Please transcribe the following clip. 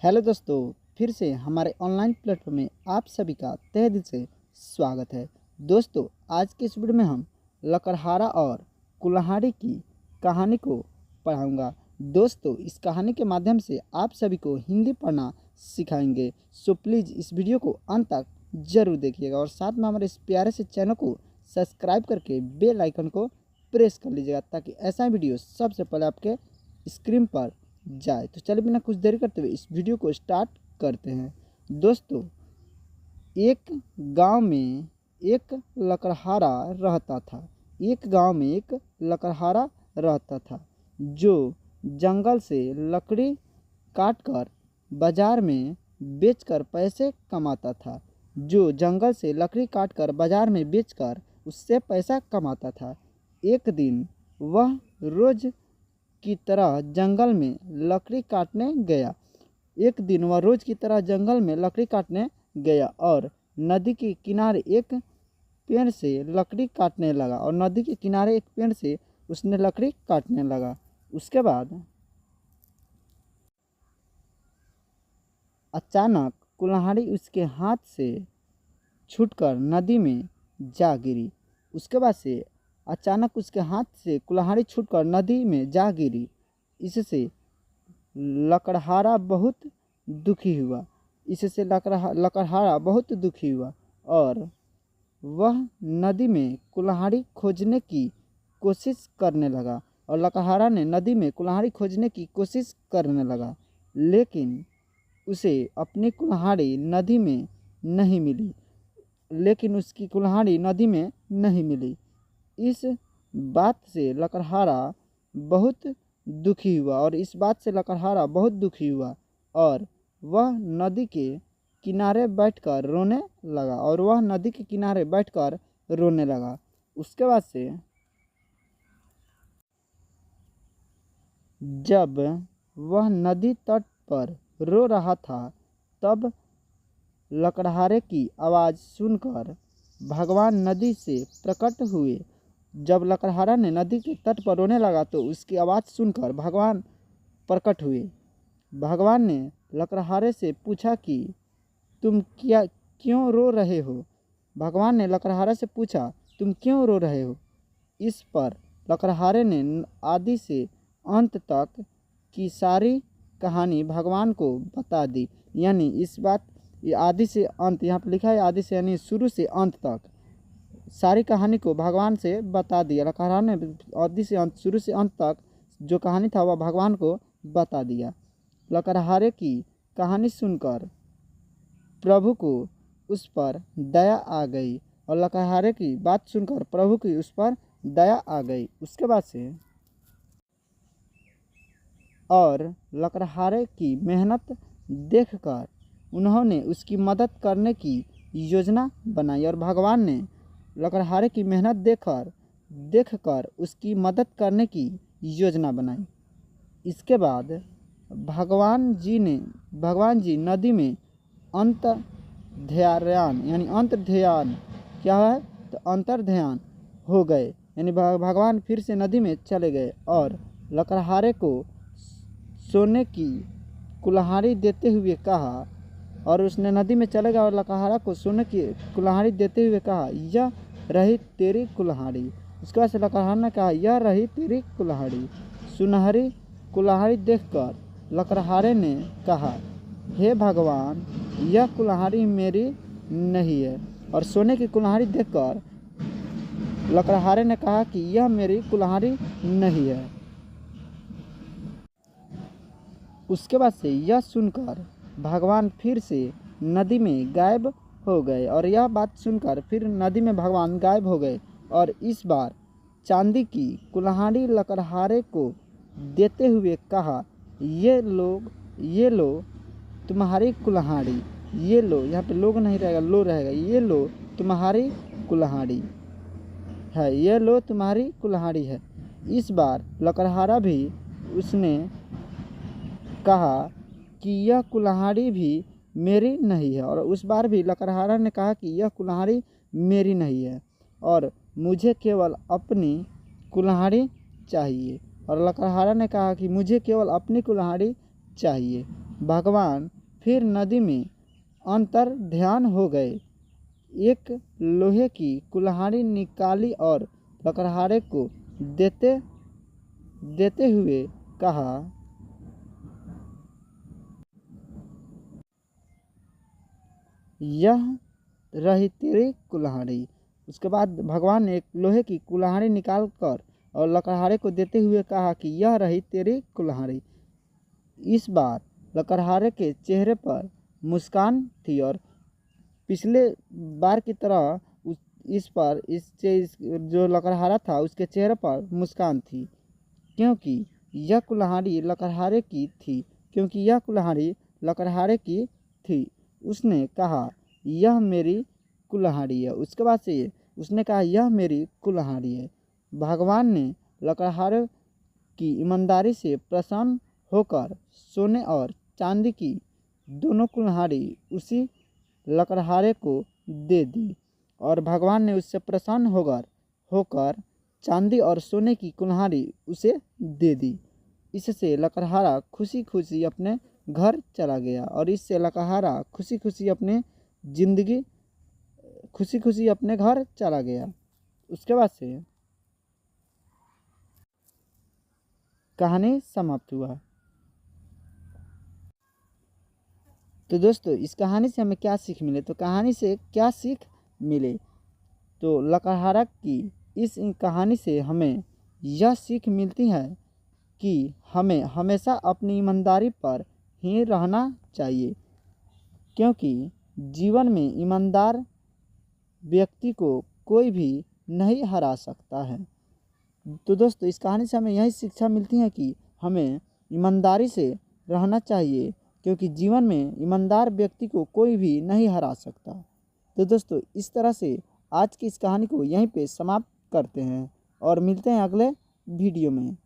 Hello दोस्तों, फिर से हमारे ऑनलाइन प्लेटफॉर्म में आप सभी का तहे दिल से स्वागत है। दोस्तों, आज के इस वीडियो में हम लकड़हारा और कुल्हाड़ी की कहानी को पढ़ाऊंगा। दोस्तों, इस कहानी के माध्यम से आप सभी को हिंदी पढ़ना सिखाएंगे। सो प्लीज़ इस वीडियो को अंत तक जरूर देखिएगा और साथ में हमारे इस प्यारे से चैनल को सब्सक्राइब करके बेल आइकन को प्रेस कर लीजिएगा ताकि ऐसा वीडियो सबसे पहले आपके स्क्रीन पर जाए। तो चलिए बिना कुछ देरी करते हुए इस वीडियो को स्टार्ट करते हैं। दोस्तों, एक गांव में एक लकड़हारा रहता था। एक गांव में एक लकड़हारा रहता था जो जंगल से लकड़ी काटकर बाजार में बेचकर पैसे कमाता था। जो जंगल से लकड़ी काटकर बाजार में बेचकर उससे पैसा कमाता था। एक दिन वह रोज की तरह जंगल में लकड़ी काटने गया। एक दिन वह रोज की तरह जंगल में लकड़ी काटने गया और नदी के किनारे एक पेड़ से लकड़ी काटने लगा और नदी के किनारे एक पेड़ से उसने लकड़ी काटने लगा। उसके बाद अचानक कुल्हाड़ी उसके हाथ से छूटकर नदी में जा गिरी। उसके बाद से अचानक उसके हाथ से कुल्हाड़ी छूटकर नदी में जा गिरी। इससे लकड़हारा बहुत दुखी हुआ। इससे लकड़हारा बहुत दुखी हुआ और वह नदी में कुल्हाड़ी खोजने की कोशिश करने लगा। और लकड़हारा ने नदी में कुल्हाड़ी खोजने की कोशिश करने लगा, लेकिन उसे अपनी कुल्हाड़ी नदी में नहीं मिली। उसकी कुल्हाड़ी नदी में नहीं मिली। इस बात से लकड़हारा बहुत दुखी हुआ और वह नदी के किनारे बैठकर रोने लगा। उसके बाद से जब वह नदी तट पर रो रहा था तब लकड़हारे की आवाज़ सुनकर भगवान नदी से प्रकट हुए। जब लकड़हारा ने नदी के तट पर रोने लगा तो उसकी आवाज़ सुनकर भगवान प्रकट हुए। भगवान ने लकड़हारे से पूछा कि तुम क्यों रो रहे हो। भगवान ने लकड़हारे से पूछा तुम क्यों रो रहे हो। इस पर लकड़हारे ने आदि से अंत तक की सारी कहानी भगवान को बता दी। यानी इस बात आदि से अंत, यहाँ पर लिखा है आदि से यानी शुरू से अंत तक सारी कहानी को भगवान से बता दिया। लकड़हारा ने आदि से अंत, शुरू से अंत तक जो कहानी था वह भगवान को बता दिया। लकड़हारे की कहानी सुनकर प्रभु को उस पर दया आ गई और लकड़हारे की बात सुनकर प्रभु की उस पर दया आ गई। उसके बाद से और लकड़हारे की मेहनत देखकर उन्होंने उसकी मदद करने की योजना बनाई और भगवान ने लकड़हारे की मेहनत देखकर उसकी मदद करने की योजना बनाई। इसके बाद भगवान जी नदी में अंतर्ध्यान क्या है तो अंतर्ध्यान हो गए। यानी भगवान फिर से नदी में चले गए और लकड़हारे को सोने की कुल्हाड़ी देते हुए कहा और उसने नदी में चले गया और लकड़हारा को सोने की कुल्हाड़ी देते हुए कहा यह रही तेरी कुल्हाड़ी। उसके बाद से लकड़हारा ने कहा यह रही तेरी कुल्हाड़ी। सुनहरी कुल्हाड़ी देखकर लकड़हारे ने कहा हे भगवान, यह कुल्हाड़ी मेरी नहीं है। और सोने की कुल्हाड़ी देखकर लकड़हारे ने कहा कि यह मेरी कुल्हाड़ी नहीं है। उसके बाद से यह सुनकर भगवान फिर से नदी में गायब हो गए और यह बात सुनकर फिर नदी में भगवान गायब हो गए और इस बार चांदी की कुल्हाड़ी लकड़हारे को देते हुए कहा ये लो तुम्हारी कुल्हाड़ी। ये लो, यहाँ पे लोग नहीं रहेगा, लो रहेगा। ये लो तुम्हारी कुल्हाड़ी है, ये लो तुम्हारी कुल्हाड़ी है। इस बार लकड़हारा भी उसने कहा कि यह कुल्हाड़ी भी मेरी नहीं है और उस बार भी लकड़हारा ने कहा कि यह कुल्हाड़ी मेरी नहीं है और मुझे केवल अपनी कुल्हाड़ी चाहिए। और लकड़हारा ने कहा कि मुझे केवल अपनी कुल्हाड़ी चाहिए। भगवान फिर नदी में अंतर ध्यान हो गए। एक लोहे की कुल्हाड़ी निकाली और लकड़हारे को देते देते हुए कहा, यह रही तेरी कुल्हाड़ी। उसके बाद भगवान ने एक लोहे की कुल्हाड़ी निकाल कर और लकड़हारे को देते हुए कहा कि यह रही तेरी कुल्हाड़ी। इस बार लकड़हारे के चेहरे पर मुस्कान थी और पिछले बार की तरह इस जो लकड़हारा था उसके चेहरे पर मुस्कान थी, क्योंकि यह कुल्हाड़ी लकड़हारे की थी क्योंकि यह कुल्हाड़ी लकड़हारे की थी। उसने कहा, यह मेरी कुल्हाड़ी है। उसके बाद से उसने कहा, यह मेरी कुल्हाड़ी है। भगवान ने लकड़हारे की ईमानदारी से प्रसन्न होकर सोने और चांदी की दोनों कुल्हाड़ी उसी लकड़हारे को दे दी और भगवान ने उससे प्रसन्न होकर चांदी और सोने की कुल्हाड़ी उसे दे दी। इससे लकड़हारा खुशी खुशी अपने घर चला गया और इससे लकड़हारा खुशी खुशी अपने घर चला गया। उसके बाद से कहानी समाप्त हुआ। तो दोस्तों, इस कहानी से हमें क्या सीख मिले? तो कहानी से क्या सीख मिले? तो लकड़हारा की इस कहानी से हमें यह सीख मिलती है कि हमें हमेशा अपनी ईमानदारी पर ही रहना चाहिए, क्योंकि जीवन में ईमानदार व्यक्ति को कोई भी नहीं हरा सकता है। तो दोस्तों, इस कहानी से हमें यही शिक्षा मिलती है कि हमें ईमानदारी से रहना चाहिए, क्योंकि जीवन में ईमानदार व्यक्ति को कोई भी नहीं हरा सकता। तो दोस्तों, इस तरह से आज की इस कहानी को यहीं पे समाप्त करते हैं और मिलते हैं अगले वीडियो में।